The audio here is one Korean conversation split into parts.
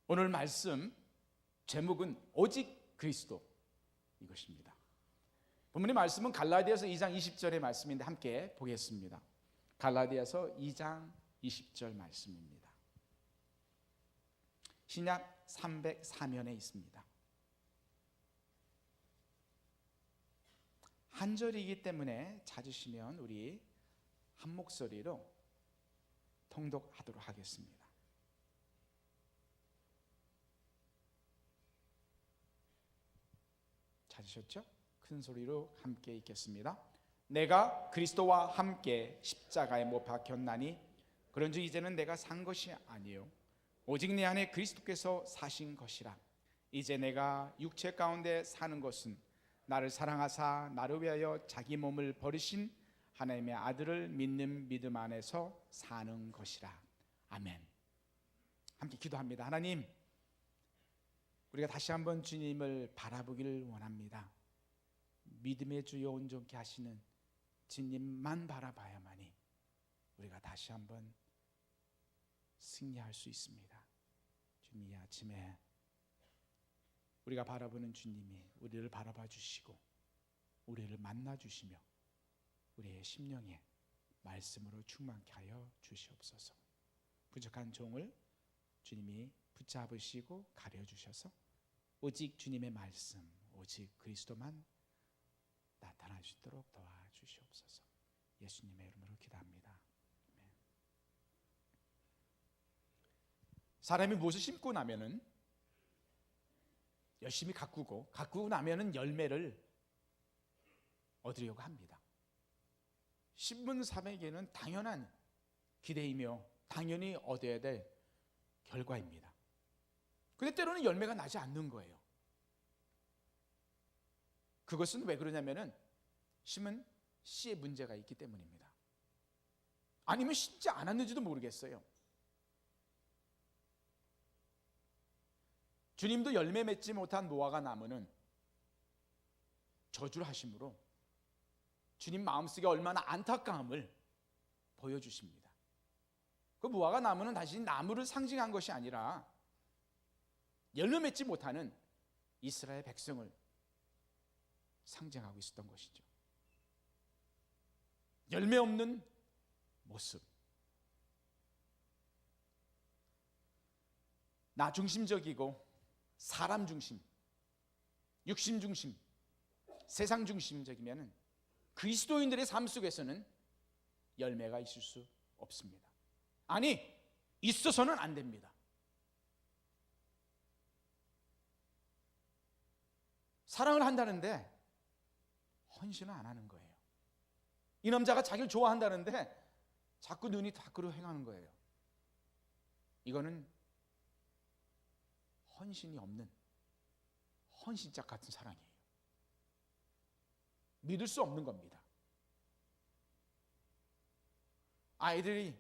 오늘 말씀 제목은 오직 그리스도 이것입니다. 본문의 말씀은 갈라디아서 2장 20절의 말씀인데 함께 보겠습니다. 갈라디아서 2장 20절 말씀입니다. 신약 304면에 있습니다. 한 절이기 때문에 찾으시면 우리 한 목소리로 통독하도록 하겠습니다. 찾으셨죠? 큰 소리로 함께 읽겠습니다. 내가 그리스도와 함께 십자가에 못 박혔나니 그런즉 이제는 내가 산 것이 아니요 오직 내 안에 그리스도께서 사신 것이라. 이제 내가 육체 가운데 사는 것은 나를 사랑하사 나를 위하여 자기 몸을 버리신 하나님의 아들을 믿는 믿음 안에서 사는 것이라. 아멘. 함께 기도합니다. 하나님, 우리가 다시 한번 주님을 바라보기를 원합니다. 믿음의 주여 온전케 하시는 주님만 바라봐야만이 우리가 다시 한번 승리할 수 있습니다. 주님, 이 아침에 우리가 바라보는 주님이 우리를 바라봐 주시고 우리를 만나 주시며 우리의 심령에 말씀으로 충만케 하여 주시옵소서. 부족한 종을 주님이 붙잡으시고 가려주셔서 오직 주님의 말씀, 오직 그리스도만 나타날 수 있도록 도와주시옵소서. 예수님의 이름으로 기도합니다. 아멘. 사람이 무엇을 심고 나면은 열심히 가꾸고 나면은 열매를 얻으려고 합니다. 심은 사람에게는 당연한 기대이며 당연히 얻어야 될 결과입니다. 근데 때로는 열매가 나지 않는 거예요. 그것은 왜 그러냐면은 심은 씨에 문제가 있기 때문입니다. 아니면 심지 않았는지도 모르겠어요. 주님도 열매 맺지 못한 무화과 나무는 저주를 하심으로 주님 마음속에 얼마나 안타까움을 보여주십니다. 그 무화과 나무는 단지 나무를 상징한 것이 아니라 열매 맺지 못하는 이스라엘 백성을 상징하고 있었던 것이죠. 열매 없는 모습, 나 중심적이고 사람 중심, 육신 중심, 세상 중심적이면 그리스도인들의 삶 속에서는 열매가 있을 수 없습니다. 아니, 있어서는 안 됩니다. 사랑을 한다는데 헌신을 안 하는 거예요. 이 남자가 자기를 좋아한다는데 자꾸 눈이 밖으로 행하는 거예요. 이거는 헌신이 없는 헌신짝 같은 사랑이에요. 믿을 수 없는 겁니다. 아이들이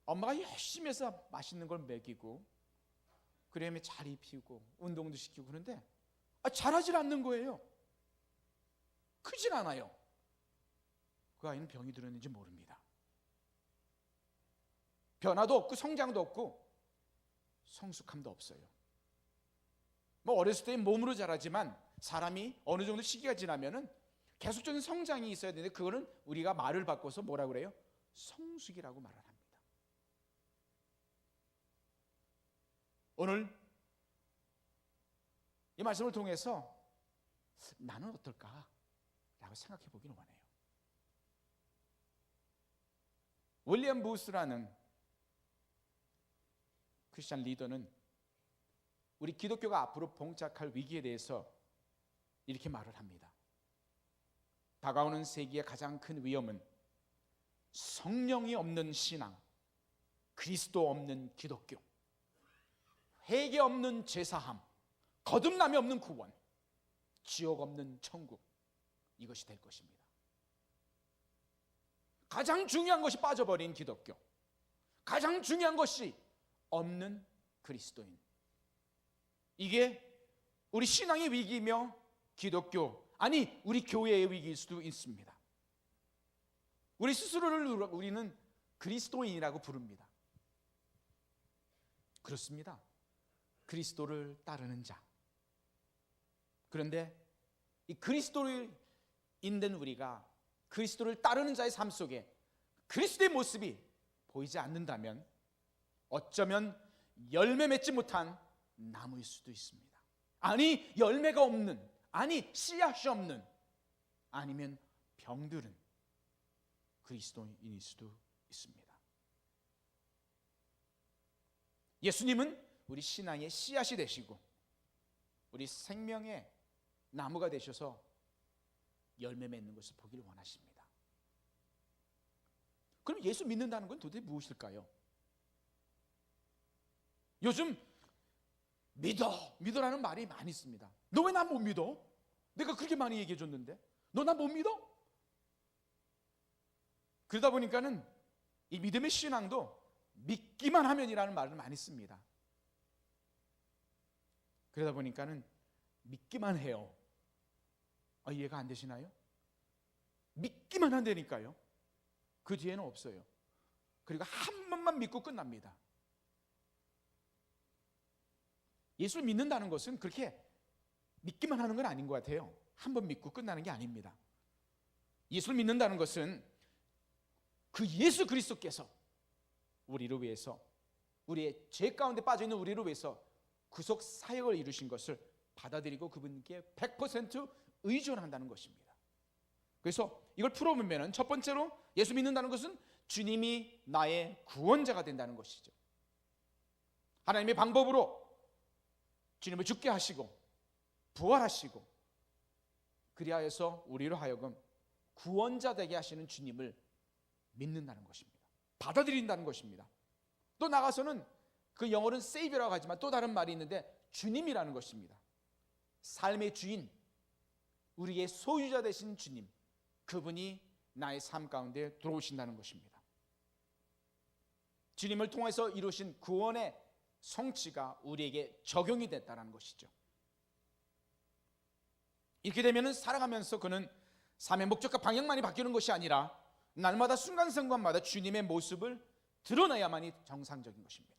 엄마가 열심히 해서 맛있는 걸 먹이고 그다음에 잘 입히고 운동도 시키고 그런데 자라질 않는 거예요. 크질 않아요. 그 아이는 병이 들었는지 모릅니다. 변화도 없고 성장도 없고 성숙함도 없어요. 뭐 어렸을 때 몸으로 자라지만 사람이 어느 정도 시기가 지나면은 계속적인 성장이 있어야 되는데 그거는 우리가 말을 바꿔서 뭐라고 그래요? 성숙이라고 말을 합니다. 오늘 이 말씀을 통해서 나는 어떨까? 라고 생각해 보기를 원해요. 윌리엄 부스라는 크리스찬 리더는 우리 기독교가 앞으로 봉착할 위기에 대해서 이렇게 말을 합니다. 다가오는 세기의 가장 큰 위험은 성령이 없는 신앙, 그리스도 없는 기독교, 회개 없는 제사함, 거듭남이 없는 구원, 지옥 없는 천국, 이것이 될 것입니다. 가장 중요한 것이 빠져버린 기독교, 가장 중요한 것이 없는 그리스도인, 이게 우리 신앙의 위기이며 기독교, 아니 우리 교회의 위기일 수도 있습니다. 우리 스스로를 우리는 그리스도인이라고 부릅니다. 그렇습니다. 그리스도를 따르는 자. 그런데 이 그리스도를 인된 우리가 그리스도를 따르는 자의 삶 속에 그리스도의 모습이 보이지 않는다면 어쩌면 열매 맺지 못한 나무일 수도 있습니다. 아니 열매가 없는, 아니 씨앗이 없는, 아니면 병들은 그리스도인일 수도 있습니다. 예수님은 우리 신앙의 씨앗이 되시고 우리 생명의 나무가 되셔서 열매 맺는 것을 보기를 원하십니다. 그럼 예수 믿는다는 건 도대체 무엇일까요? 요즘 믿어라는 말이 많이 있습니다. 너 왜 나 못 믿어? 내가 그렇게 많이 얘기해 줬는데 너 나 못 믿어? 그러다 보니까는 이 믿음의 신앙도 믿기만 하면이라는 말을 많이 씁니다. 그러다 보니까는 믿기만 해요. 이해가 안 되시나요? 믿기만 한다니까요. 그 뒤에는 없어요. 그리고 한 번만 믿고 끝납니다. 예수를 믿는다는 것은 그렇게 믿기만 하는 건 아닌 것 같아요. 한 번 믿고 끝나는 게 아닙니다. 예수를 믿는다는 것은 그 예수 그리스도께서 우리를 위해서, 우리의 죄 가운데 빠져있는 우리를 위해서 구속 사역을 이루신 것을 받아들이고 그분께 100% 의존한다는 것입니다. 그래서 이걸 풀어보면 첫 번째로 예수 믿는다는 것은 주님이 나의 구원자가 된다는 것이죠. 하나님의 방법으로 주님을 죽게 하시고 부활하시고 그리하여서 우리로 하여금 구원자 되게 하시는 주님을 믿는다는 것입니다. 받아들인다는 것입니다. 또 나가서는 그 영어로는 Savior라고 하지만 또 다른 말이 있는데 주님이라는 것입니다. 삶의 주인, 우리의 소유자 되신 주님, 그분이 나의 삶 가운데 들어오신다는 것입니다. 주님을 통해서 이루신 구원의 성취가 우리에게 적용이 됐다는 것이죠. 이렇게 되면 살아가면서 그는 삶의 목적과 방향만이 바뀌는 것이 아니라 날마다 순간순간마다 주님의 모습을 드러내야만이 정상적인 것입니다.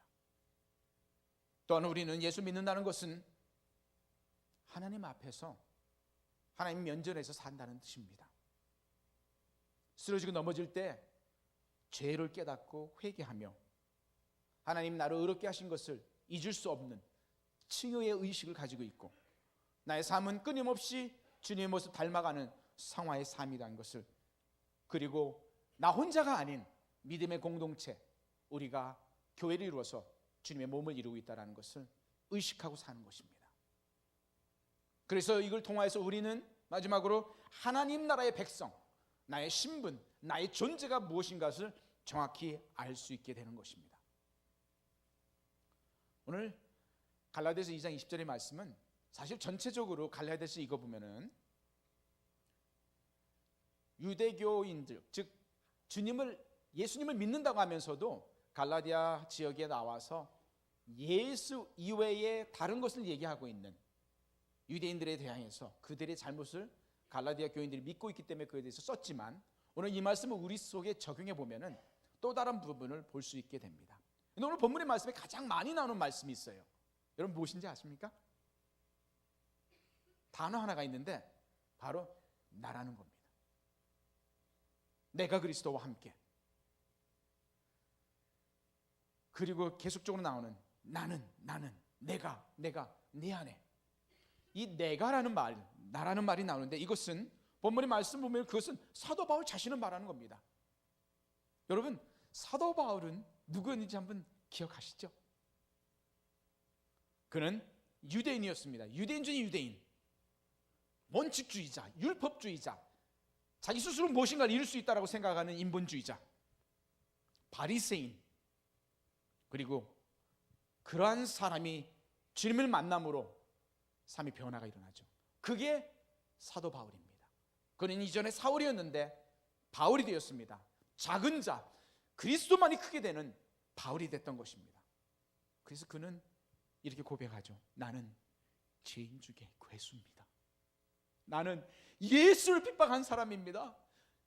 또한 우리는 예수 믿는다는 것은 하나님 앞에서 하나님 면전에서 산다는 뜻입니다. 쓰러지고 넘어질 때 죄를 깨닫고 회개하며 하나님 나를 의롭게 하신 것을 잊을 수 없는 칭의의 의식을 가지고 있고 나의 삶은 끊임없이 주님의 모습 닮아가는 성화의 삶이라는 것을, 그리고 나 혼자가 아닌 믿음의 공동체, 우리가 교회를 이루어서 주님의 몸을 이루고 있다는 것을 의식하고 사는 것입니다. 그래서 이걸 통하여서 우리는 마지막으로 하나님 나라의 백성, 나의 신분, 나의 존재가 무엇인가를 정확히 알 수 있게 되는 것입니다. 오늘 갈라디아서 2장 20절의 말씀은 사실 전체적으로 갈라디아서 읽어보면은 유대교인들, 즉 예수님을 믿는다고 하면서도 갈라디아 지역에 나와서 예수 이외에 다른 것을 얘기하고 있는 유대인들에 대해서 그들의 잘못을 갈라디아 교인들이 믿고 있기 때문에 그에 대해서 썼지만 오늘 이 말씀을 우리 속에 적용해 보면은 또 다른 부분을 볼 수 있게 됩니다. 오늘 본문의 말씀에 가장 많이 나오는 말씀이 있어요. 여러분 무엇인지 아십니까? 단어 하나가 있는데 바로 나라는 겁니다. 내가 그리스도와 함께. 그리고 계속적으로 나오는 나는, 내가, 내 안에. 이 내가라는 말, 나라는 말이 나오는데 이것은 본문의 말씀 보면 그것은 사도 바울 자신을 말하는 겁니다. 여러분 사도 바울은 누구였는지 한번 기억하시죠? 그는 유대인이었습니다. 유대인 중에 유대인, 원칙주의자, 율법주의자, 자기 스스로 무엇인가를 이룰 수 있다고 생각하는 인본주의자, 바리새인. 그리고 그러한 사람이 주님을 만남으로 삶의 변화가 일어나죠. 그게 사도 바울입니다. 그는 이전에 사울이었는데 바울이 되었습니다. 작은 자, 그리스도만이 크게 되는 바울이 됐던 것입니다. 그래서 그는 이렇게 고백하죠. 나는 죄인 중에 괴수입니다. 나는 예수를 핍박한 사람입니다.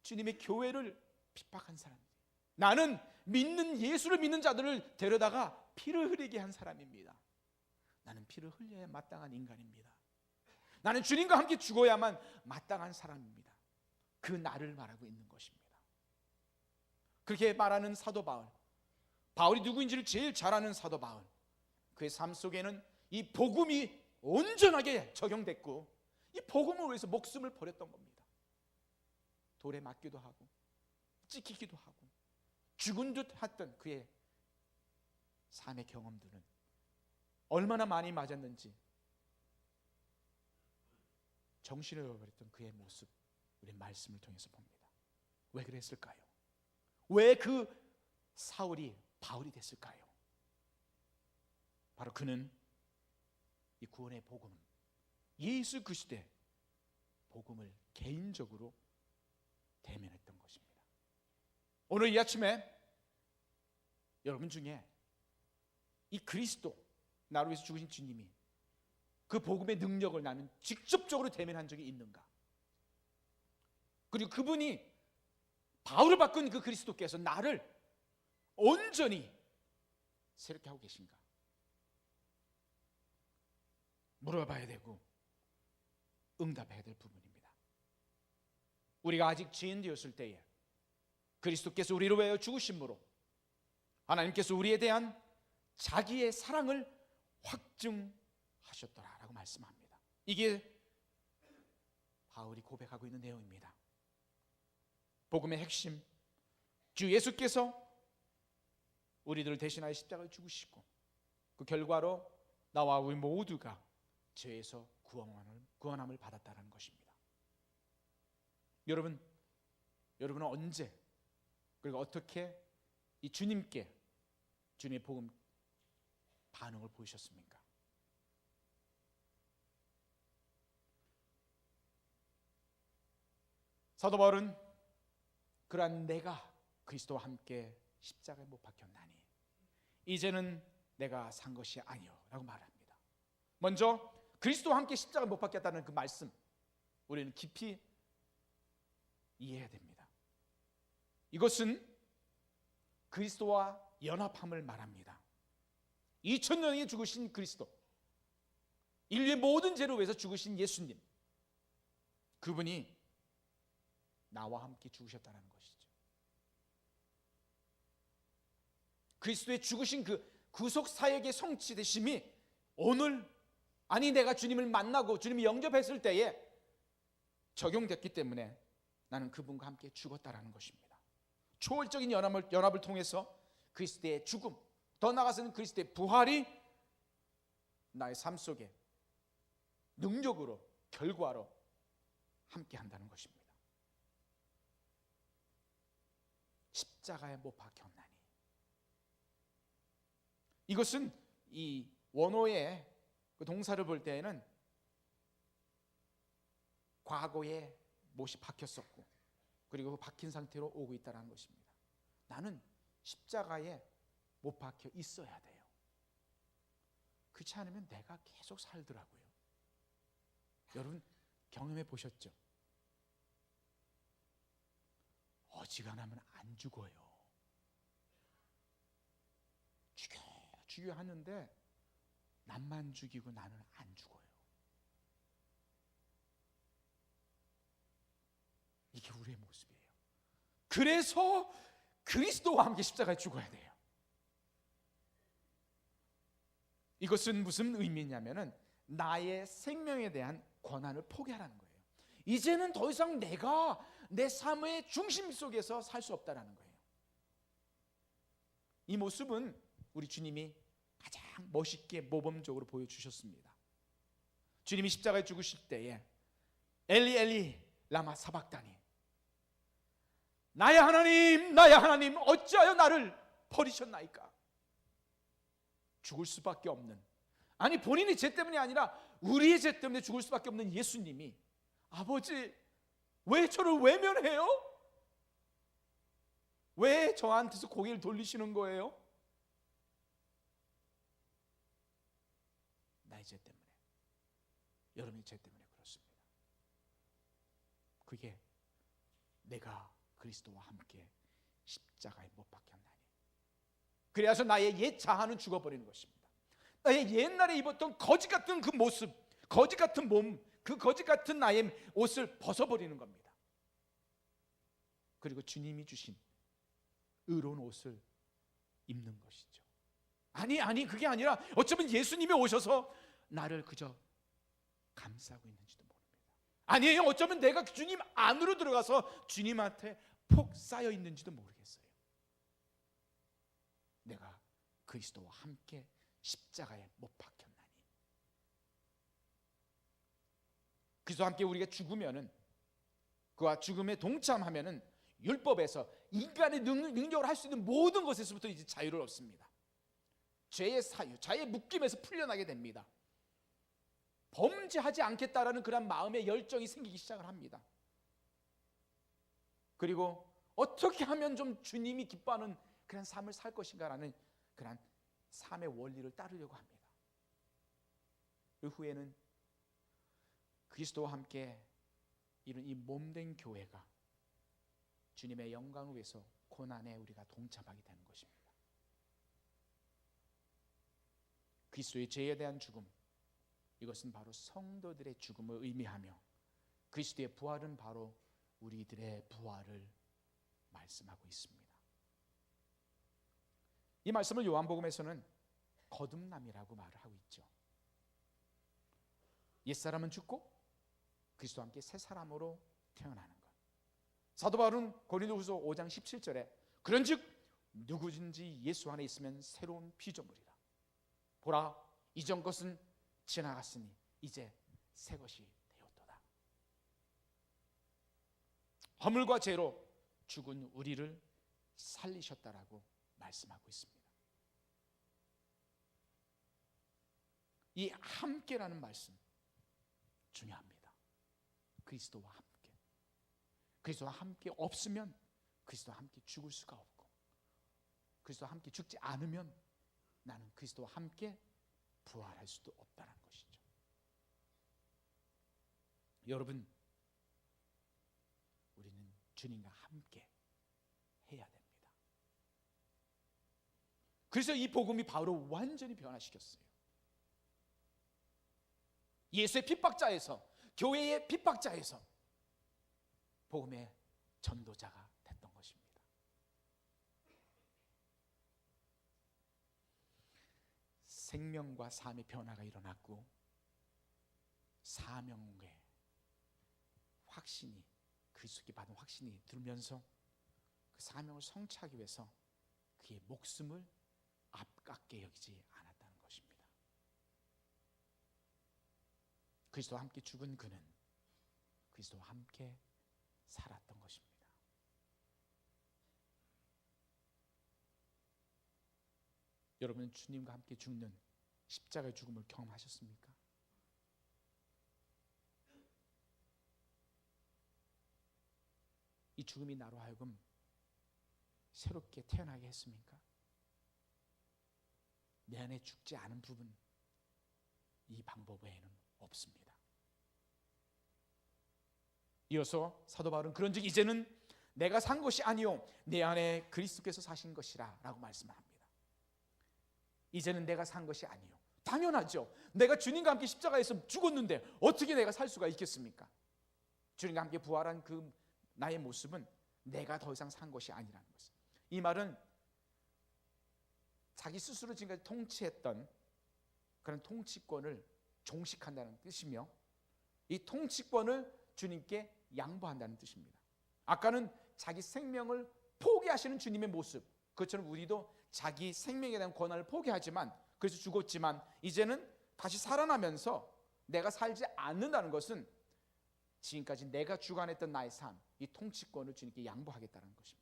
주님의 교회를 핍박한 사람입니다. 나는 믿는 예수를 믿는 자들을 데려다가 피를 흘리게 한 사람입니다. 나는 피를 흘려야 마땅한 인간입니다. 나는 주님과 함께 죽어야만 마땅한 사람입니다. 그 나를 말하고 있는 것입니다. 그렇게 말하는 사도 바울, 바울이 누구인지를 제일 잘 아는 사도 바울, 그의 삶 속에는 이 복음이 온전하게 적용됐고 이 복음을 위해서 목숨을 버렸던 겁니다. 돌에 맞기도 하고 찍히기도 하고 죽은 듯 했던 그의 삶의 경험들은 얼마나 많이 맞았는지 정신을 잃어버렸던 그의 모습, 우리 말씀을 통해서 봅니다. 왜 그랬을까요? 왜 그 사울이 바울이 됐을까요? 바로 그는 이 구원의 복음, 예수 그리스도의 복음을 개인적으로 대면했던 것입니다. 오늘 이 아침에 여러분 중에 이 그리스도, 나를 위해서 죽으신 주님이 그 복음의 능력을 나는 직접적으로 대면한 적이 있는가? 그리고 그분이 바울을 바꾼 그 그리스도께서 나를 온전히 새롭게 하고 계신가? 물어봐야 되고 응답해야 될 부분입니다. 우리가 아직 죄인 되었을 때에 그리스도께서 우리를 위하여 죽으심으로 하나님께서 우리에 대한 자기의 사랑을 확증하셨더라라고 말씀합니다. 이게 바울이 고백하고 있는 내용입니다. 복음의 핵심, 주 예수께서 우리들을 대신하여 십자가에 죽으시고 그 결과로 나와 우리 모두가 죄에서 구원함을 받았다는 것입니다. 여러분은 언제 그리고 어떻게 이 주님께 주님의 복음 반응을 보이셨습니까? 사도 바울은 그러한 내가 그리스도와 함께 십자가에 못 박혔나니 이제는 내가 산 것이 아니요 라고 말합니다. 먼저 그리스도와 함께 십자가에 못 박혔다는 그 말씀 우리는 깊이 이해해야 됩니다. 이것은 그리스도와 연합함을 말합니다. 2000년에 죽으신 그리스도, 인류의 모든 죄를 위해서 죽으신 예수님, 그분이 나와 함께 죽으셨다는 것이죠. 그리스도의 죽으신 그 구속 사역의 성취되심이 오늘, 아니 내가 주님을 만나고 주님을 영접했을 때에 적용됐기 때문에 나는 그분과 함께 죽었다라는 것입니다. 초월적인 연합을 통해서 그리스도의 죽음, 더 나아가서는 그리스도의 부활이 나의 삶 속에 능력으로, 결과로 함께 한다는 것입니다. 십자가에 못 박혔나니, 이것은 이 원어의 그 동사를 볼 때에는 과거에 못이 박혔었고 그리고 박힌 상태로 오고 있다는 것입니다. 나는 십자가에 못 박혀 있어야 돼요. 그렇지 않으면 내가 계속 살더라고요. 여러분 경험해 보셨죠? 어지간하면 안 죽어요. 죽여 하는데 남만 죽이고 나는 안 죽어요. 이게 우리의 모습이에요. 그래서 그리스도와 함께 십자가에 죽어야 돼요. 이것은 무슨 의미냐면은 나의 생명에 대한 권한을 포기하라는 거예요. 이제는 더 이상 내가 내 삶의 중심 속에서 살 수 없다라는 거예요. 이 모습은 우리 주님이 가장 멋있게 모범적으로 보여주셨습니다. 주님이 십자가에 죽으실 때에 엘리 엘리 라마 사박다니, 나의 하나님 어찌하여 나를 버리셨나이까? 죽을 수밖에 없는, 아니 본인의 죄 때문이 아니라 우리의 죄 때문에 죽을 수밖에 없는 예수님이 아버지 왜 저를 외면해요? 왜 저한테서 고개를 돌리시는 거예요? 나의 죄 때문에, 여러분의 죄 때문에 그렇습니다. 그게 내가 그리스도와 함께 십자가에 못 박혔나니, 그래서 나의 옛 자아는 죽어버리는 것입니다. 옛날에 입었던 거지 같은 그 모습, 거지 같은 몸, 그 거지 같은 나의 옷을 벗어버리는 겁니다. 그리고 주님이 주신 의로운 옷을 입는 것이죠. 아니 그게 아니라 어쩌면 예수님이 오셔서 나를 그저 감싸고 있는지도 모릅니다. 아니에요, 어쩌면 내가 주님 안으로 들어가서 주님한테 폭 쌓여 있는지도 모르겠어요. 내가 그리스도와 함께 십자가에 못 박혔나니. 그리스도와 함께 우리가 죽으면은, 그와 죽음에 동참하면은 율법에서 인간의 능력을 할 수 있는 모든 것에서부터 이제 자유를 얻습니다. 죄의 사유, 죄의 묶임에서 풀려나게 됩니다. 범죄하지 않겠다라는 그런 마음의 열정이 생기기 시작을 합니다. 그리고 어떻게 하면 좀 주님이 기뻐하는 그런 삶을 살 것인가라는 그런 삶의 원리를 따르려고 합니다. 그 후에는 그리스도와 함께 이런 이 몸된 교회가 주님의 영광을 위해서 고난에 우리가 동참하게 되는 것입니다. 그리스도의 죄에 대한 죽음, 이것은 바로 성도들의 죽음을 의미하며 그리스도의 부활은 바로 우리들의 부활을 말씀하고 있습니다. 이 말씀을 요한복음에서는 거듭남이라고 말을 하고 있죠. 옛사람은 죽고 그리스도와 함께 새 사람으로 태어나는 것. 사도 바울은 고린도후서 5장 17절에 그런즉 누구든지 예수 안에 있으면 새로운 피조물이라. 보라, 이전 것은 지나갔으니 이제 새 것이 되었도다. 허물과 죄로 죽은 우리를 살리셨다라고 말씀하고 있습니다. 이 함께라는 말씀 중요합니다. 그리스도와 함께. 그리스도와 함께 없으면 그리스도와 함께 죽을 수가 없고, 그리스도와 함께 죽지 않으면 나는 그리스도와 함께 부활할 수도 없다는 것이죠. 여러분, 우리는 주님과 함께 해야 됩니다. 그래서 이 복음이 바울을 완전히 변화시켰어요. 예수의 핍박자에서, 교회의 핍박자에서 복음의 전도자가 됐던 것입니다. 생명과 삶의 변화가 일어났고 사명의 확신이, 그리스도께 받은 확신이 들면서 그 사명을 성취하기 위해서 그의 목숨을 아깝게 여기지 않았다는 것입니다. 그리스도와 함께 죽은 그는 그리스도와 함께 살았던 것입니다. 여러분, 주님과 함께 죽는 십자가의 죽음을 경험하셨습니까? 이 죽음이 나로 하여금 새롭게 태어나게 했습니까? 내 안에 죽지 않은 부분, 이 방법 외에는 없습니다. 이어서 사도 바울은 그런즉 이제는 내가 산 것이 아니요 내 안에 그리스도께서 사신 것이라 라고 말씀을 합니다. 이제는 내가 산 것이 아니요, 당연하죠. 내가 주님과 함께 십자가에서 죽었는데 어떻게 내가 살 수가 있겠습니까? 주님과 함께 부활한 그 나의 모습은 내가 더 이상 산 것이 아니라는 것입니다. 이 말은 자기 스스로 지금까지 통치했던 그런 통치권을 종식한다는 뜻이며, 이 통치권을 주님께 양보한다는 뜻입니다. 아까는 자기 생명을 포기하시는 주님의 모습, 그것처럼 우리도 자기 생명에 대한 권한을 포기하지만, 그래서 죽었지만 이제는 다시 살아나면서 내가 살지 않는다는 것은 지금까지 내가 주관했던 나의 삶, 이 통치권을 주님께 양보하겠다는 것입니다.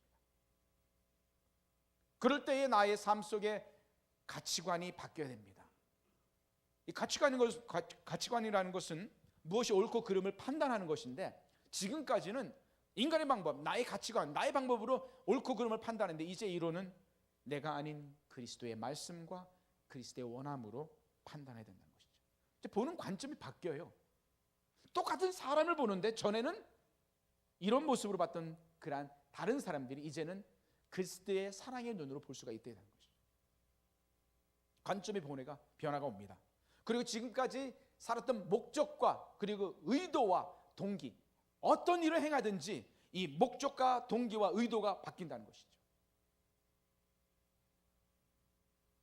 그럴 때의 나의 삶 속에 가치관이 바뀌어야 됩니다. 이 가치관이라는 것은 무엇이 옳고 그름을 판단하는 것인데, 지금까지는 인간의 방법, 나의 가치관, 나의 방법으로 옳고 그름을 판단하는데, 이제 이론은 내가 아닌 그리스도의 말씀과 그리스도의 원함으로 판단해야 된다는 것이죠. 이제 보는 관점이 바뀌어요. 똑같은 사람을 보는데 전에는 이런 모습으로 봤던 그러한 다른 사람들이 이제는 그리스도의 사랑의 눈으로 볼 수가 있다는 것이죠. 관점의 변화가 옵니다. 그리고 지금까지 살았던 목적과 그리고 의도와 동기, 어떤 일을 행하든지 이 목적과 동기와 의도가 바뀐다는 것이죠.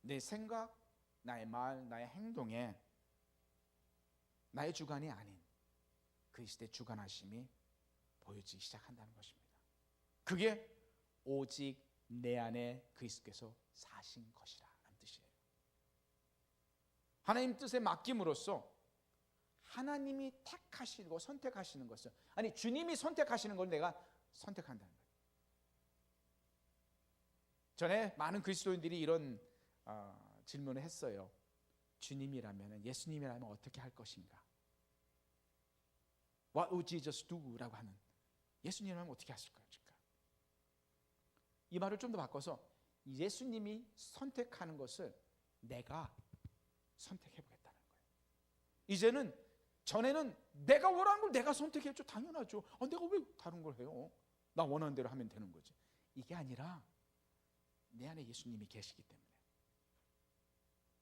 내 생각, 나의 말, 나의 행동에 나의 주관이 아닌 그리스도의 주관하심이 보여지기 시작한다는 것입니다. 그게 오직 내 안에 그리스도께서 사신 것이라는 뜻이에요. 하나님 뜻에 맡김으로써 하나님이 택하시고 선택하시는 것을, 아니 주님이 선택하시는 걸 내가 선택한다는 거예요. 전에 많은 그리스도인들이 이런 질문을 했어요. 주님이라면, 예수님이라면 어떻게 할 것인가? What would Jesus do? 라고 하는, 예수님이라면 어떻게 하실 것일까? 이 말을 좀 더 바꿔서 예수님이 선택하는 것을 내가 선택해 보겠다는 거예요. 이제는, 전에는 내가 원하는 걸 내가 선택했죠. 당연하죠. 내가 왜 다른 걸 해요? 나 원하는 대로 하면 되는 거지. 이게 아니라 내 안에 예수님이 계시기 때문에,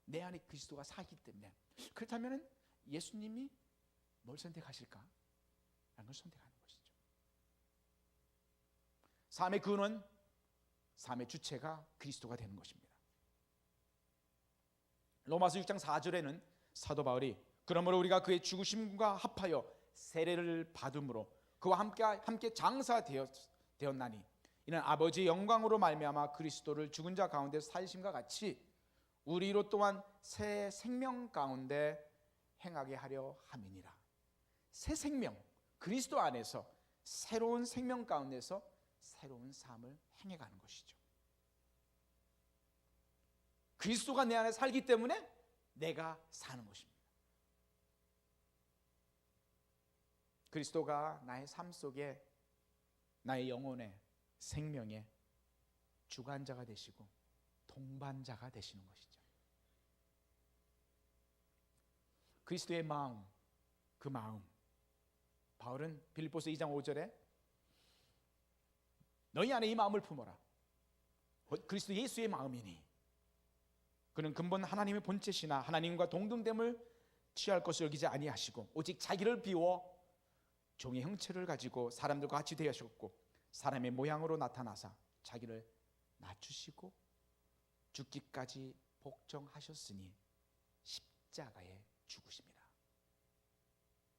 내 안에 그리스도가 살기 때문에, 그렇다면 예수님이 뭘 선택하실까? 라는 걸 선택하는 것이죠. 삶의 근원, 삶의 주체가 그리스도가 되는 것입니다. 로마서 6장 4절에는 사도 바울이 그러므로 우리가 그의 죽으심과 합하여 세례를 받음으로 그와 함께 장사되었나니 이는 아버지의 영광으로 말미암아 그리스도를 죽은 자 가운데 살리심과 같이 우리로 또한 새 생명 가운데 행하게 하려 함이니라. 새 생명, 그리스도 안에서 새로운 생명 가운데서 새로운 삶을 행해가는 것이죠. 그리스도가 내 안에 살기 때문에 내가 사는 것입니다. 그리스도가 나의 삶 속에, 나의 영혼의 생명의 주관자가 되시고 동반자가 되시는 것이죠. 그리스도의 마음, 그 마음, 바울은 빌립보서 2장 5절에 너희 안에 이 마음을 품어라. 그리스도 예수의 마음이니 그는 근본 하나님의 본체시나 하나님과 동등됨을 취할 것을 여기지 아니하시고 오직 자기를 비워 종의 형체를 가지고 사람들과 같이 되셨고 사람의 모양으로 나타나사 자기를 낮추시고 죽기까지 복종하셨으니 십자가에 죽으십니다.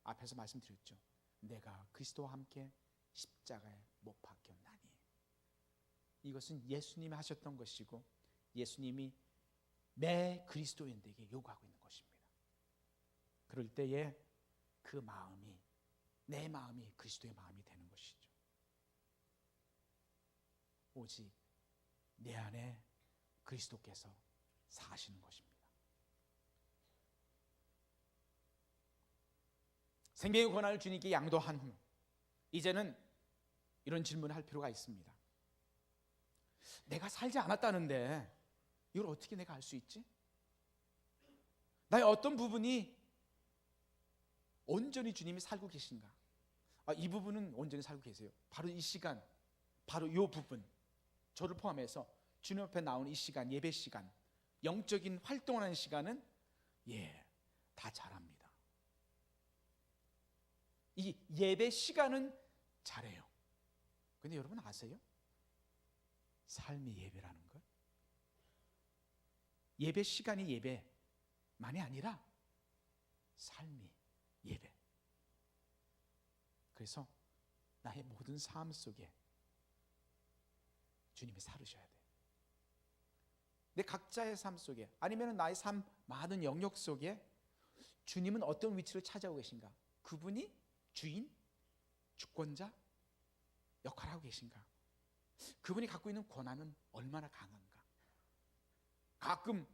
앞에서 말씀드렸죠. 내가 그리스도와 함께 십자가에 못 박혔나니, 이것은 예수님이 하셨던 것이고 예수님이 매 그리스도인들에게 요구하고 있는 것입니다. 그럴 때에 그 마음이, 내 마음이 그리스도의 마음이 되는 것이죠. 오직 내 안에 그리스도께서 사시는 것입니다. 생명의 권한을 주님께 양도한 후 이제는 이런 질문을 할 필요가 있습니다. 내가 살지 않았다는데 이걸 어떻게 내가 알 수 있지? 나의 어떤 부분이 온전히 주님이 살고 계신가? 이 부분은 온전히 살고 계세요. 바로 이 시간, 바로 이 부분, 저를 포함해서 주님 앞에 나오는 이 시간, 예배 시간, 영적인 활동을 하는 시간은 다 잘합니다. 이 예배 시간은 잘해요. 근데 여러분 아세요? 삶이 예배라는 걸? 예배 시간이 예배만이 아니라 삶이 예배. 그래서 나의 모든 삶 속에 주님이 살으셔야 돼요. 내 각자의 삶 속에, 아니면 나의 삶 많은 영역 속에 주님은 어떤 위치를 차지하고 계신가? 그분이 주인, 주권자 역할을 하고 계신가? 그분이 갖고 있는 권한은 얼마나 강한가? 가끔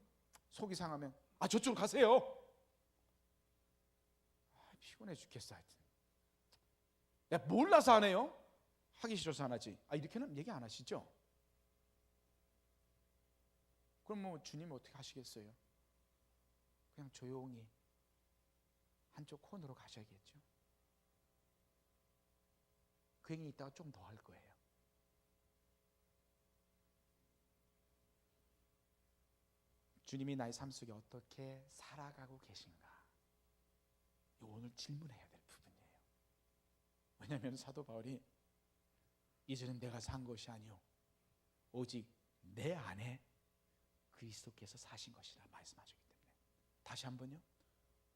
속이 상하면 저쪽으로 가세요. 피곤해 죽겠어. 하여튼 몰라서 안 해요? 하기 싫어서 안 하지. 이렇게는 얘기 안 하시죠? 그럼 주님 어떻게 하시겠어요? 그냥 조용히 한쪽 코너로 가셔야겠죠. 그 얘기 이따가 좀 더 할 거예요. 주님이 나의 삶 속에 어떻게 살아가고 계신가? 이거 오늘 질문해야 될 부분이에요. 왜냐하면 사도 바울이 이제는 내가 산 것이 아니요 오직 내 안에 그리스도께서 사신 것이라 말씀하셨기 때문에 다시 한번요.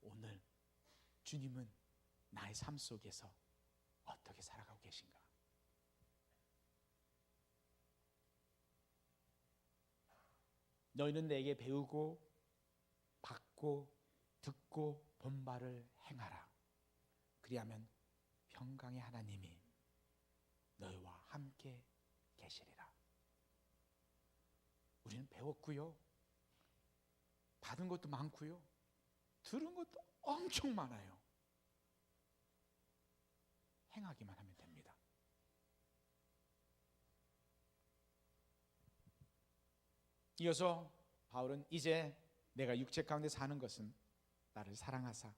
오늘 주님은 나의 삶 속에서 어떻게 살아가고 계신가? 너희는 내게 배우고 받고 듣고 본 바를 행하라. 그리하면 평강의 하나님이 너희와 함께 계시리라. 우리는 배웠고요, 받은 것도 많고요, 들은 것도 엄청 많아요. 행하기만 하면 됩니다. 이어서 바울은 이제 내가 육체 가운데 사는 것은 나를 사랑하사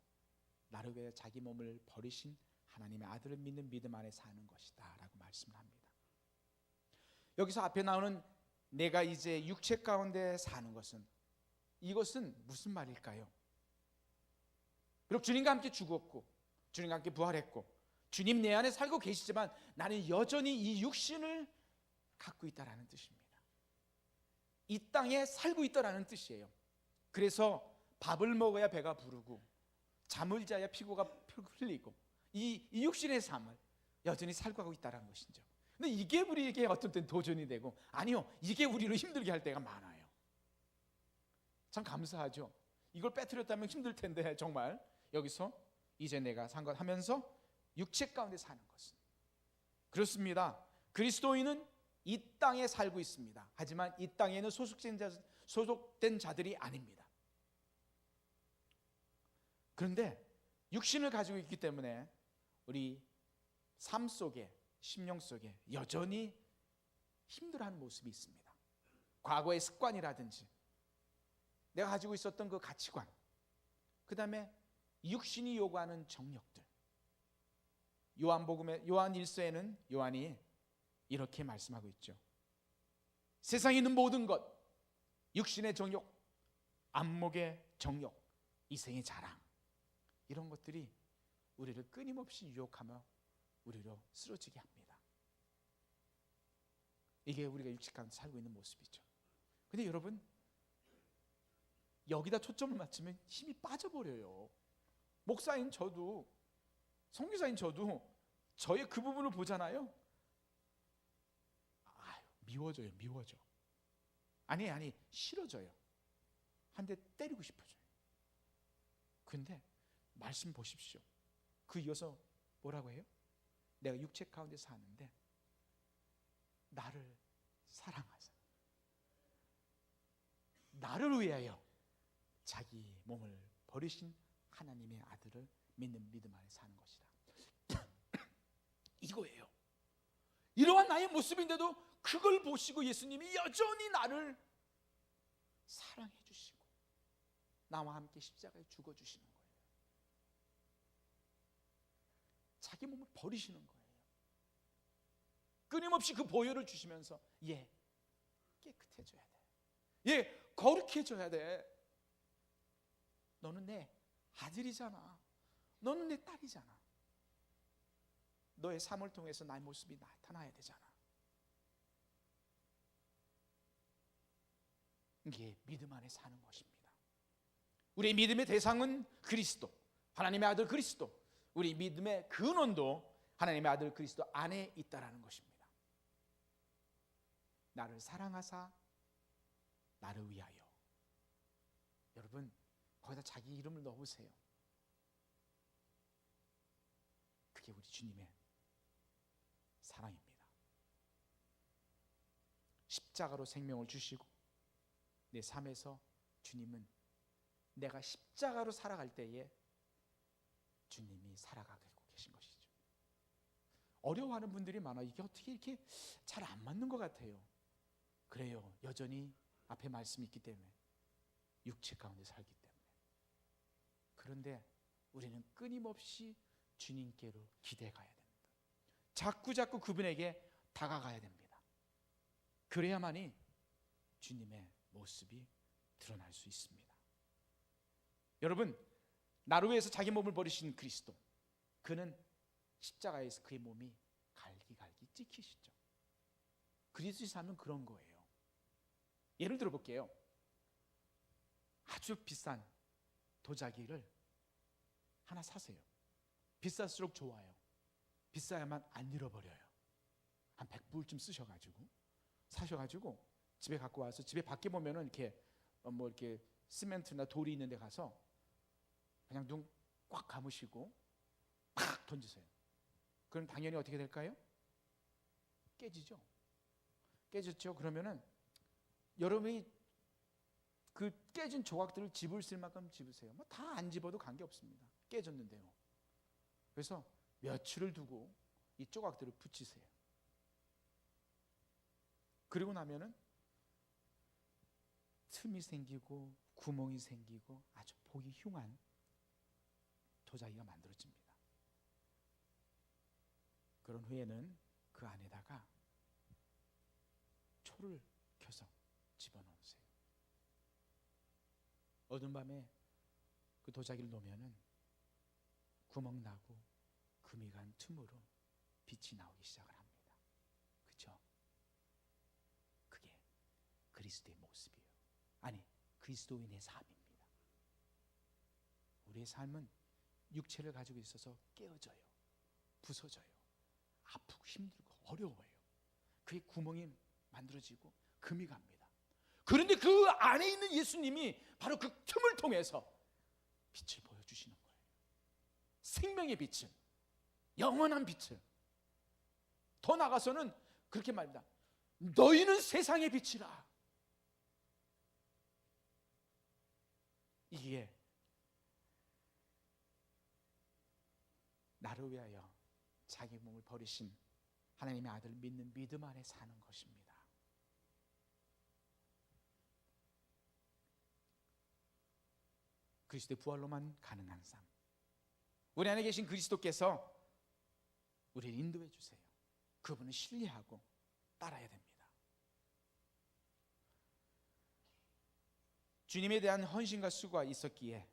나를 위해 자기 몸을 버리신 하나님의 아들을 믿는 믿음 안에 사는 것이다 라고 말씀을 합니다. 여기서 앞에 나오는 내가 이제 육체 가운데 사는 것은, 이것은 무슨 말일까요? 비록 주님과 함께 죽었고 주님과 함께 부활했고 주님 내 안에 살고 계시지만 나는 여전히 이 육신을 갖고 있다라는 뜻입니다. 이 땅에 살고 있다라는 뜻이에요. 그래서 밥을 먹어야 배가 부르고 잠을 자야 피고가 흘리고 이 육신의 삶을 여전히 살고 가고 있다는 것이죠. 근데 이게 우리에게 어떤 때는 도전이 되고, 아니요, 이게 우리를 힘들게 할 때가 많아요. 참 감사하죠. 이걸 빼뜨렸다면 힘들 텐데 정말 여기서 이제 내가 산 것 하면서 육체 가운데 사는 것은, 그렇습니다. 그리스도인은 이 땅에 살고 있습니다. 하지만 이 땅에는 소속된 자들이 아닙니다. 그런데 육신을 가지고 있기 때문에 우리 삶 속에, 심령 속에 여전히 힘들어하는 모습이 있습니다. 과거의 습관이라든지 내가 가지고 있었던 그 가치관, 그 다음에 육신이 요구하는 정욕들. 요한 1서에는 요한이 이렇게 말씀하고 있죠. 세상에 있는 모든 것, 육신의 정욕, 안목의 정욕, 이생의 자랑, 이런 것들이 우리를 끊임없이 유혹하며 우리로 쓰러지게 합니다. 이게 우리가 육체 가운데 살고 있는 모습이죠. 근데 여러분, 여기다 초점을 맞추면 힘이 빠져버려요. 목사인 저도, 선교사인 저도 저의 그 부분을 보잖아요. 미워져요. 아니 싫어져요. 한 대 때리고 싶어져요. 근데 말씀 보십시오. 그 이어서 뭐라고 해요? 내가 육체 가운데 사는데 나를 사랑하사 나를 위하여 자기 몸을 버리신 하나님의 아들을 믿는 믿음 안에 사는 것이다. 이거예요. 이러한 나의 모습인데도 그걸 보시고 예수님이 여전히 나를 사랑해 주시고 나와 함께 십자가에 죽어 주시는 거예요. 자기 몸을 버리시는 거예요. 끊임없이 그 보혈을 주시면서 깨끗해져야 돼. 거룩해져야 돼. 너는 내 아들이잖아. 너는 내 딸이잖아. 너의 삶을 통해서 나의 모습이 나타나야 되잖아. 이게 믿음 안에 사는 것입니다. 우리의 믿음의 대상은 그리스도, 하나님의 아들 그리스도. 우리 믿음의 근원도 하나님의 아들 그리스도 안에 있다라는 것입니다. 나를 사랑하사 나를 위하여. 여러분, 거기다 자기 이름을 넣으세요. 그게 우리 주님의 사랑입니다. 십자가로 생명을 주시고 내 삶에서 주님은 내가 십자가로 살아갈 때에 주님이 살아가고 계신 것이죠. 어려워하는 분들이 많아. 이게 어떻게 이렇게 잘 안 맞는 것 같아요. 그래요. 여전히 앞에 말씀이 있기 때문에, 육체 가운데 살기 때문에. 그런데 우리는 끊임없이 주님께로 기대가야 됩니다. 자꾸 그분에게 다가가야 됩니다. 그래야만이 주님의 모습이 드러날 수 있습니다. 여러분, 나를 위해서 자기 몸을 버리신 그리스도, 그는 십자가에서 그의 몸이 갈기갈기 찍히시죠. 그리스도의 삶은 그런 거예요. 예를 들어 볼게요. 아주 비싼 도자기를 하나 사세요. 비쌀수록 좋아요. 비싸야만 안 잃어버려요. 한 100불쯤 사셔가지고 집에 갖고 와서, 집에 밖에 보면은 이렇게 이렇게 시멘트나 돌이 있는 데 가서 그냥 눈 꽉 감으시고 팍 던지세요. 그럼 당연히 어떻게 될까요? 깨지죠. 깨졌죠. 그러면은 여러분이 그 깨진 조각들을 집을 쓸 만큼 집으세요. 뭐 다 안 집어도 관계없습니다. 깨졌는데요. 그래서 며칠을 두고 이 조각들을 붙이세요. 그리고 나면은 틈이 생기고 구멍이 생기고 아주 보기 흉한 도자기가 만들어집니다. 그런 후에는 그 안에다가 초를 켜서 집어넣으세요. 어두운 밤에 그 도자기를 놓으면은 구멍 나고 금이 간 틈으로 빛이 나오기 시작을 합니다. 그렇죠? 그게 그리스도의 모습이에요. 아니, 그리스도인의 삶입니다. 우리의 삶은 육체를 가지고 있어서 깨어져요. 부서져요. 아프고 힘들고 어려워요. 그게 구멍이 만들어지고 금이 갑니다. 그런데 그 안에 있는 예수님이 바로 그 틈을 통해서 빛을 보여주시는 거예요. 생명의 빛을, 영원한 빛을. 더 나아가서는 그렇게 말합니다. 너희는 세상의 빛이라. 이게 나를 위하여 자기 몸을 버리신 하나님의 아들을 믿는 믿음 안에 사는 것입니다. 그리스도의 부활로만 가능한 삶. 우리 안에 계신 그리스도께서 우리를 인도해 주세요. 그분을 신뢰하고 따라야 됩니다. 주님에 대한 헌신과 수고가 있었기에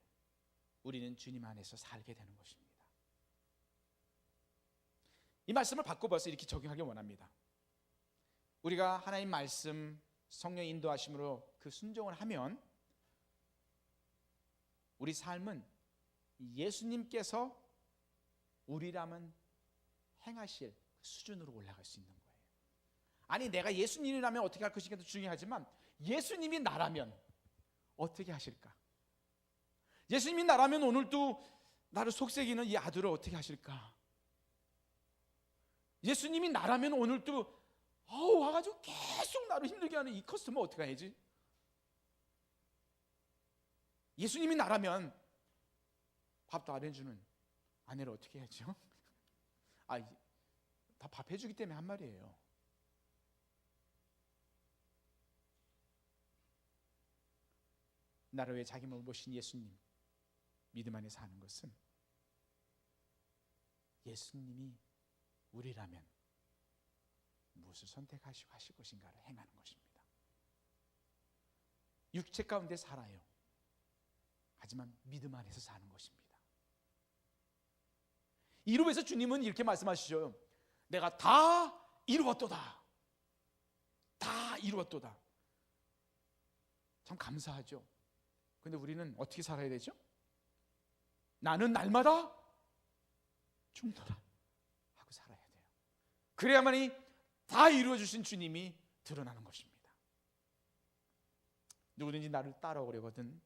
우리는 주님 안에서 살게 되는 것입니다. 이 말씀을 바꿔봐서 이렇게 적용하기 원합니다. 우리가 하나님 말씀, 성령의 인도하심으로 그 순종을 하면 우리 삶은 예수님께서 우리라면 행하실 수준으로 올라갈 수 있는 거예요. 아니, 내가 예수님이라면 어떻게 할 것인가도 중요하지만 예수님이 나라면 어떻게 하실까? 예수님이 나라면 오늘도 나를 속삭이는 이 아들을 어떻게 하실까? 예수님이 나라면 오늘도 와가지고 계속 나를 힘들게 하는 이 커스터머 어떻게 해야지? 예수님이 나라면 밥도 안 해주는 아내를 어떻게 해야죠? 다 밥 해주기 때문에 한 말이에요. 나를 위해 자기 몸을 보신 예수님 믿음 안에 사는 것은 예수님이 우리라면 무엇을 선택하시고 하실 것인가를 행하는 것입니다. 육체 가운데 살아요. 하지만 믿음 안에서 사는 것입니다. 이루면서 주님은 이렇게 말씀하시죠. 내가 다 이루었도다. 다 이루었도다. 참 감사하죠. 그런데 우리는 어떻게 살아야 되죠? 나는 날마다 죽노라 하고 살아야 돼요. 그래야만이 다 이루어주신 주님이 드러나는 것입니다. 누구든지 나를 따라오려거든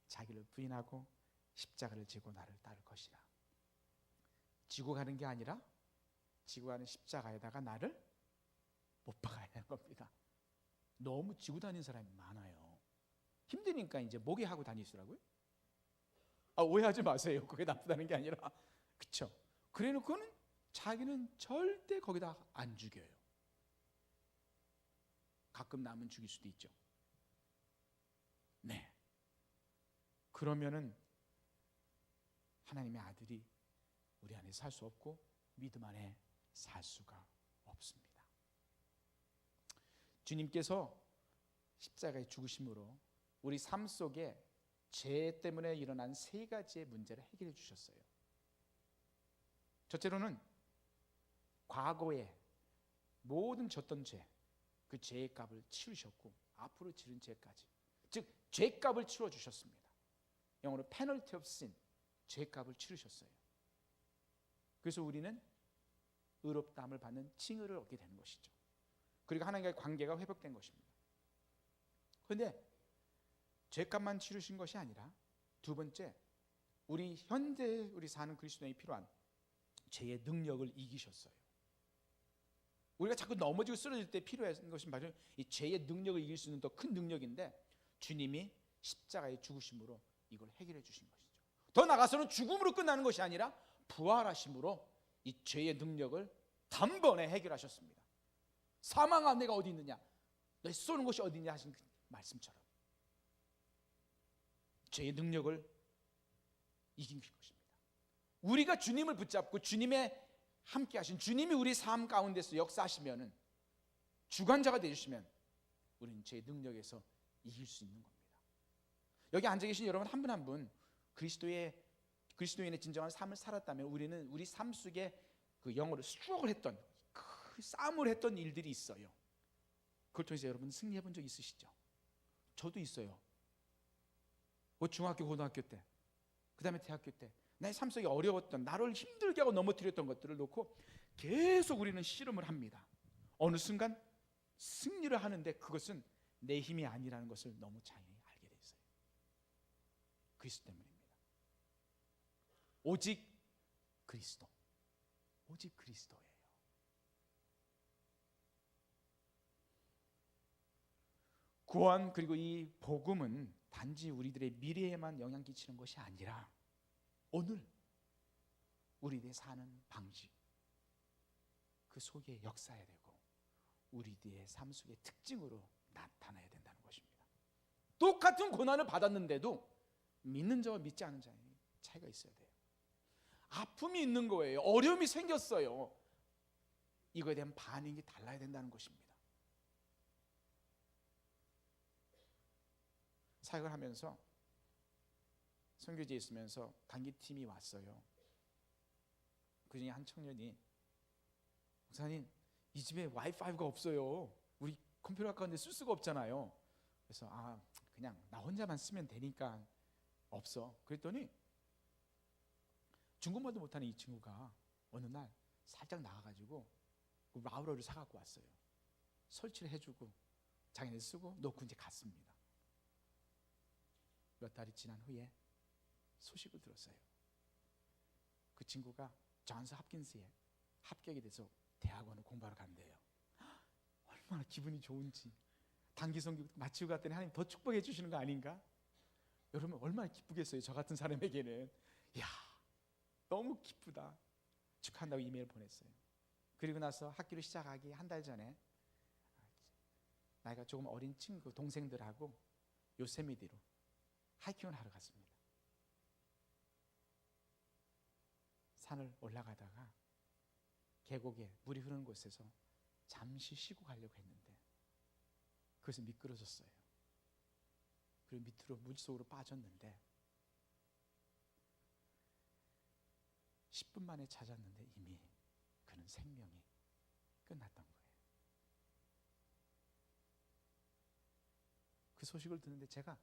자기를 부인하고 십자가를 지고 나를 따를 것이라. 지고 가는 게 아니라 지고 가는 십자가에다가 나를 못 박아야 하는 겁니다. 너무 지고 다니는 사람이 많아요. 힘드니까 이제 목에 하고 다니시라고요? 오해하지 마세요. 그게 나쁘다는 게 아니라, 그렇죠? 그래놓고는 자기는 절대 거기다 안 죽여요. 가끔 남은 죽일 수도 있죠. 네. 그러면은 하나님의 아들이 우리 안에 살 수 없고 믿음 안에 살 수가 없습니다. 주님께서 십자가의 죽으심으로 우리 삶 속에 죄 때문에 일어난 세 가지의 문제를 해결해 주셨어요. 첫째로는 과거에 모든 졌던 죄, 그 죄의 값을 치르셨고 앞으로 치른 죄까지, 즉 죄값을 치러 주셨습니다. 영어로 penalty of sin, 죄값을 치르셨어요. 그래서 우리는 의롭다함을 받는 칭의를 얻게 되는 것이죠. 그리고 하나님과의 관계가 회복된 것입니다. 그런데 죄값만 치르신 것이 아니라 두 번째, 우리 현재 우리 사는 그리스도인이 필요한 죄의 능력을 이기셨어요. 우리가 자꾸 넘어지고 쓰러질 때 필요한 것은 바로 이 죄의 능력을 이길 수 있는 더 큰 능력인데, 주님이 십자가의 죽으심으로 이걸 해결해 주신 것이죠. 더 나아가서는 죽음으로 끝나는 것이 아니라 부활하심으로 이 죄의 능력을 단번에 해결하셨습니다. 사망아 내가 어디 있느냐, 너 쏘는 것이 어디 있냐 하신 그 말씀처럼 죄의 능력을 이긴 것입니다. 우리가 주님을 붙잡고 주님의 함께 하신 주님이 우리 삶 가운데서 역사하시면은, 주관자가 되주시면 우리는 죄의 능력에서 이길 수 있는 겁니다. 여기 앉아 계신 여러분 한 분 한 분 그리스도인의 진정한 삶을 살았다면, 우리는 우리 삶 속에 그 영어로 스트럭을 했던, 그 싸움을 했던 일들이 있어요. 그걸 통해서 여러분 승리해 본 적 있으시죠? 저도 있어요. 중학교 고등학교 때, 그 다음에 대학교 때 내 삶 속에 어려웠던, 나를 힘들게 하고 넘어뜨렸던 것들을 놓고 계속 우리는 씨름을 합니다. 어느 순간 승리를 하는데 그것은 내 힘이 아니라는 것을 너무 잘 알게 됐어요. 그리스도 때문입니다. 오직 그리스도, 오직 그리스도예요. 구원, 그리고 이 복음은 단지 우리들의 미래에만 영향 끼치는 것이 아니라 오늘 우리들의 사는 방식, 그 속에 역사해야 되고 우리들의 삶 속의 특징으로 나타나야 된다는 것입니다. 똑같은 고난을 받았는데도 믿는 자와 믿지 않은 자의 차이가 있어야 돼요. 아픔이 있는 거예요. 어려움이 생겼어요. 이거에 대한 반응이 달라야 된다는 것입니다. 사역을 하면서 선교지에 있으면서 단기팀이 왔어요. 그 중에 한 청년이, 목사님 이 집에 와이파이가 없어요. 우리 컴퓨터 가운데 쓸 수가 없잖아요. 그래서 그냥 나 혼자만 쓰면 되니까 없어. 그랬더니 중국말도 못하는 이 친구가 어느 날 살짝 나가가지고 그 라우터를 사갖고 왔어요. 설치를 해주고 자기네 쓰고 놓고 이제 갔습니다. 몇 달이 지난 후에 소식을 들었어요. 그 친구가 존스 홉킨스에 합격이 돼서 대학원을 공부하러 간대요. 얼마나 기분이 좋은지. 단기 선교 마치고 갔더니 하나님 더 축복해 주시는 거 아닌가? 여러분 얼마나 기쁘겠어요. 저 같은 사람에게는. 이야, 너무 기쁘다. 축하한다고 이메일 보냈어요. 그리고 나서 학기를 시작하기 한 달 전에 나이가 조금 어린 친구 동생들하고 요세미티로 하이킹을 하러 갔습니다. 산을 올라가다가 계곡에 물이 흐르는 곳에서 잠시 쉬고 가려고 했는데 그것이 미끄러졌어요. 그리고 밑으로 물속으로 빠졌는데 10분 만에 찾았는데 이미 그는 생명이 끝났던 거예요. 그 소식을 듣는데 제가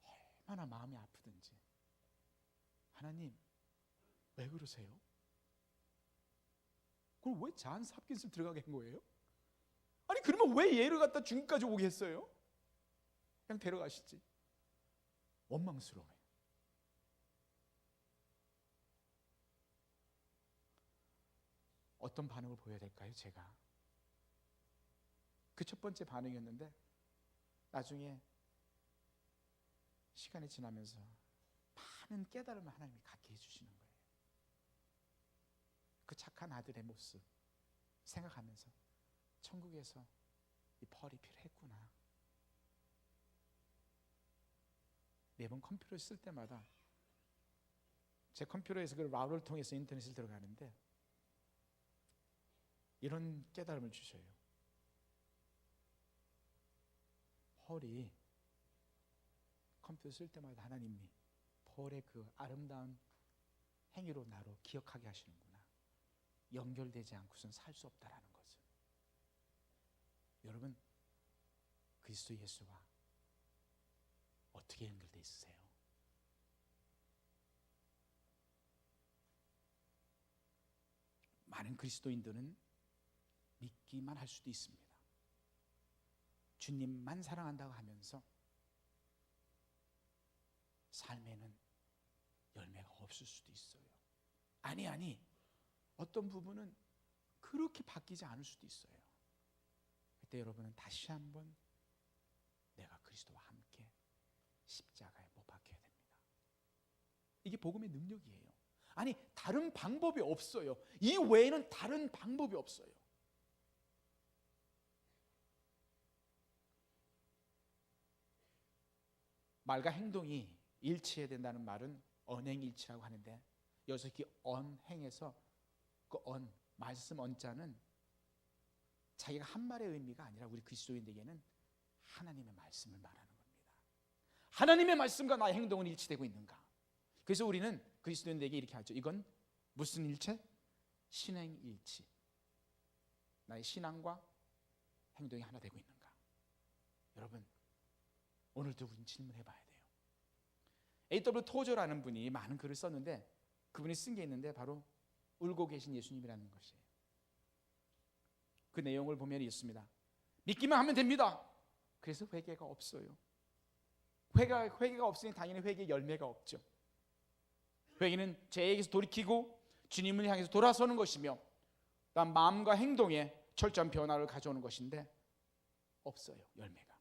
얼마나 마음이 아프든지, 하나님 왜 그러세요? 그럼 왜 존스 홉킨스를 들어가게 한 거예요? 아니 그러면 왜 얘를 갖다 중국까지 오게 했어요? 그냥 데려가시지. 원망스러워요. 어떤 반응을 보여야 될까요? 제가 그 첫 번째 반응이었는데 나중에 시간이 지나면서 많은 깨달음을 하나님이 갖게 해주시는 거예요. 그 착한 아들의 모습 생각하면서 천국에서 이 펄이 필요했구나. 매번 컴퓨터를 쓸 때마다 제 컴퓨터에서 그 라우터를 통해서 인터넷을 들어가는데 이런 깨달음을 주셔요. 펄이 컴퓨터 쓸 때마다 하나님이 폴의 그 아름다운 행위로 나로 기억하게 하시는구나. 연결되지 않고선 살 수 없다라는 것을. 여러분, 그리스도 예수와 어떻게 연결되어 있으세요? 많은 그리스도인들은 믿기만 할 수도 있습니다. 주님만 사랑한다고 하면서 삶에는 열매가 없을 수도 있어요. 아니, 어떤 부분은 그렇게 바뀌지 않을 수도 있어요. 그때 여러분은 다시 한번 내가 그리스도와 함께 십자가에 못 박혀야 됩니다. 이게 복음의 능력이에요. 아니, 다른 방법이 없어요. 이 외에는 다른 방법이 없어요. 말과 행동이 일치해야 된다는 말은 언행일치라고 하는데, 여기서 이 언행에서 그 말씀 언자는 자기가 한 말의 의미가 아니라 우리 그리스도인에게는 하나님의 말씀을 말하는 겁니다. 하나님의 말씀과 나의 행동은 일치되고 있는가? 그래서 우리는 그리스도인에게 이렇게 하죠. 이건 무슨 일체? 신행일치. 나의 신앙과 행동이 하나 되고 있는가? 여러분, 오늘도 우리는 질문해 봐야 돼요. A.W. 토저라는 분이 많은 글을 썼는데, 그분이 쓴 게 있는데 바로 울고 계신 예수님이라는 것이에요. 그 내용을 보면 이렇습니다. 믿기만 하면 됩니다. 그래서 회개가 없어요. 회개가 없으니 당연히 회개의 열매가 없죠. 회개는 죄에게서 돌이키고 주님을 향해서 돌아서는 것이며, 다음 마음과 행동에 철저한 변화를 가져오는 것인데 없어요, 열매가.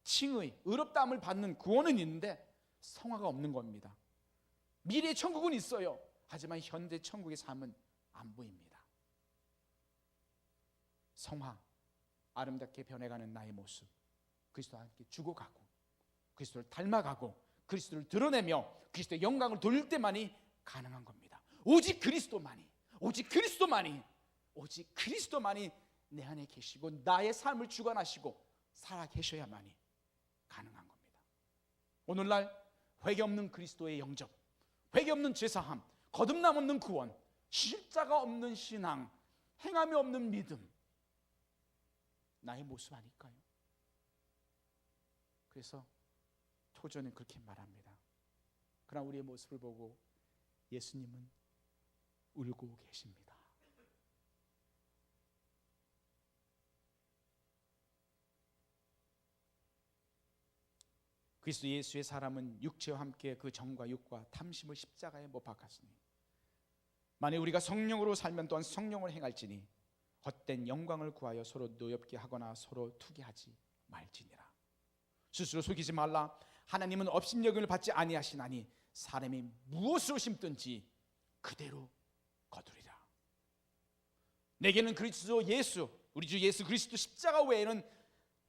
칭의, 의롭다함을 받는 구원은 있는데 성화가 없는 겁니다. 미래의 천국은 있어요. 하지만 현재 천국의 삶은 안 보입니다. 성화, 아름답게 변해가는 나의 모습, 그리스도와 함께 죽어가고 그리스도를 닮아가고 그리스도를 드러내며 그리스도의 영광을 돌릴 때만이 가능한 겁니다. 오직 그리스도만이 내 안에 계시고 나의 삶을 주관하시고 살아 계셔야만이 가능한 겁니다. 오늘날 회개 없는 그리스도의 영접, 회개 없는 제사함, 거듭남 없는 구원, 십자가 없는 신앙, 행함이 없는 믿음, 나의 모습 아닐까요? 그래서 토저는 그렇게 말합니다. 그러나 우리의 모습을 보고 예수님은 울고 계십니다. 그리스도 예수의 사람은 육체와 함께 그 정과 육과 탐심을 십자가에 못 박았으니, 만일 우리가 성령으로 살면 또한 성령을 행할지니 헛된 영광을 구하여 서로 노엽게 하거나 서로 투기하지 말지니라. 스스로 속이지 말라. 하나님은 업신여김을 받지 아니하시나니 사람이 무엇으로 심든지 그대로 거두리라. 내게는 그리스도 예수, 우리 주 예수 그리스도 십자가 외에는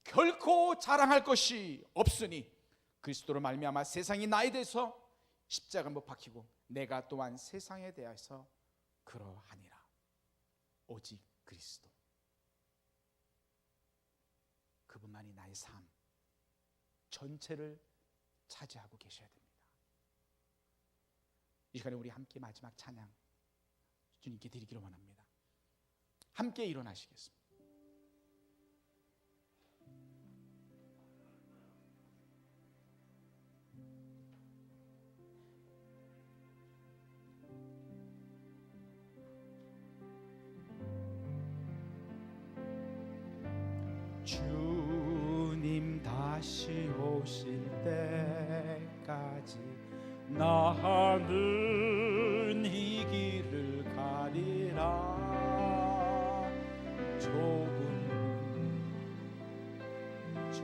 결코 자랑할 것이 없으니 그리스도로 말미암아 세상이 나에 대해서 십자가 못 박히고 내가 또한 세상에 대해서 그러하니라. 오직 그리스도, 그분만이 나의 삶 전체를 차지하고 계셔야 됩니다. 이 시간에 우리 함께 마지막 찬양 주님께 드리기를 원합니다. 함께 일어나시겠습니다. 주님 다시 오실 때까지 나는 이 길을 가리라. 좁은 길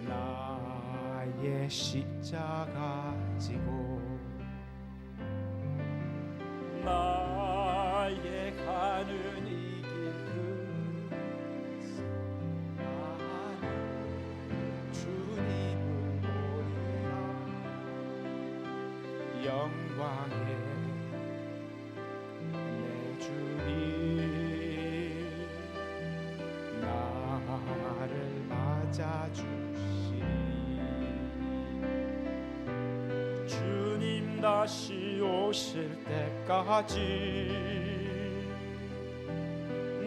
나의 십자가 지고 나의 가는 이 길 끝에 나는 주님을 보리라. 영광의 내 주님 나를 다시 오실 때까지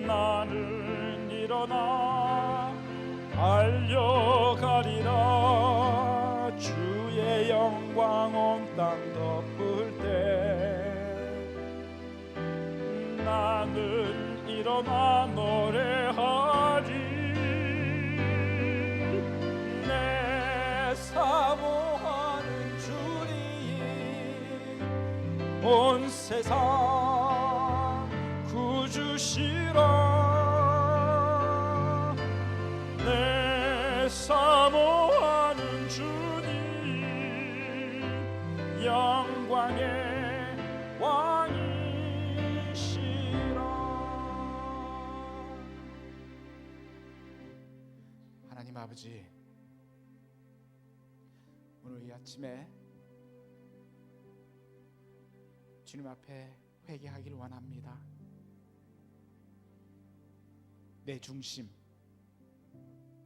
나는 일어나 달려가리라. 주의 영광 온 땅 덮을 때 나는 일어나 노래하리. 내 사모하는 주님 온 세상 구주시라. 내 사모하는 주님 영광의 왕이시라. 하나님 아버지, 오늘 이 아침에 주님 앞에 회개하기를 원합니다. 내 중심,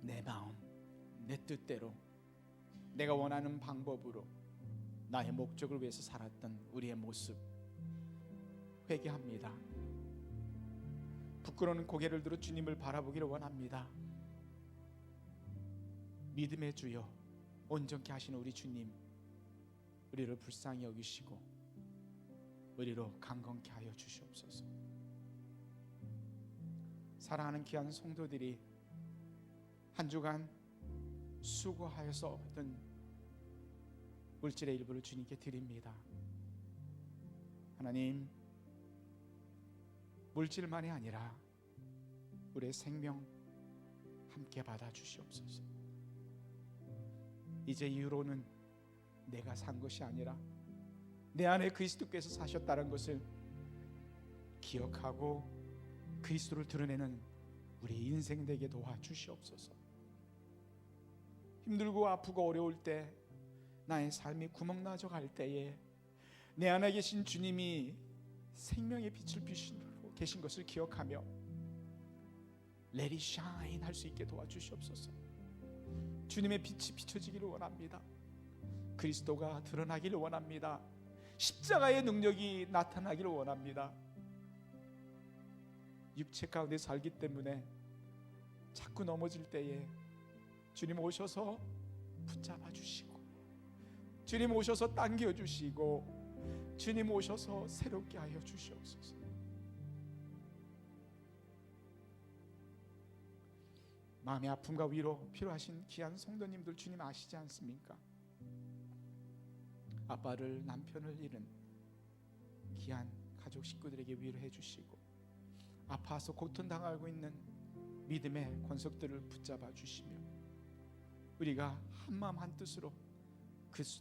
내 마음, 내 뜻대로 내가 원하는 방법으로 나의 목적을 위해서 살았던 우리의 모습 회개합니다. 부끄러운 고개를 들어 주님을 바라보기를 원합니다. 믿음의 주여, 온전케 하시는 우리 주님, 우리를 불쌍히 여기시고 우리로 강건케 하여 주시옵소서. 사랑하는 귀한 성도들이 한 주간 수고하여서 얻은 물질의 일부를 주님께 드립니다. 하나님, 물질만이 아니라 우리의 생명 함께 받아 주시옵소서. 이제 이후로는 내가 산 것이 아니라 내 안에 그리스도께서 사셨다는 것을 기억하고 그리스도를 드러내는 우리 인생 되게 도와주시옵소서. 힘들고 아프고 어려울 때, 나의 삶이 구멍나져 갈 때에 내 안에 계신 주님이 생명의 빛을 비추고 계신 것을 기억하며 Let it shine 할 수 있게 도와주시옵소서. 주님의 빛이 비춰지기를 원합니다. 그리스도가 드러나기를 원합니다. 십자가의 능력이 나타나기를 원합니다. 육체 가운데 살기 때문에 자꾸 넘어질 때에 주님 오셔서 붙잡아 주시고, 주님 오셔서 당겨 주시고, 주님 오셔서 새롭게 하여 주시옵소서. 마음의 아픔과 위로 필요하신 귀한 성도님들 주님 아시지 않습니까? 아빠를, 남편을 잃은 귀한 가족 식구들에게 위로해 주시고, 아파서 고통당하고 있는 믿음의 권속들을 붙잡아 주시며, 우리가 한마음 한뜻으로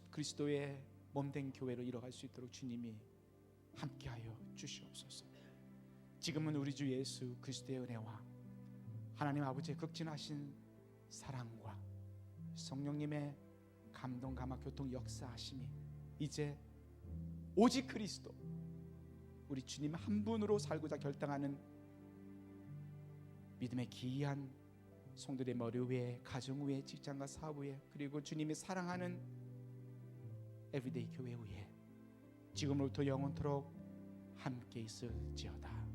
그리스도의 몸된 교회로 이뤄갈 수 있도록 주님이 함께하여 주시옵소서. 지금은 우리 주 예수 그리스도의 은혜와 하나님 아버지의 극진하신 사랑과 성령님의 감동 감화 교통 역사하심이 이제 오직 그리스도, 우리 주님 한 분으로 살고자 결단하는 믿음의 기이한 성도들의 머리 위에, 가정 위에, 직장과 사업 위에, 그리고 주님이 사랑하는 에브리데이 교회 위에 지금으로부터 영원토록 함께 있을지어다.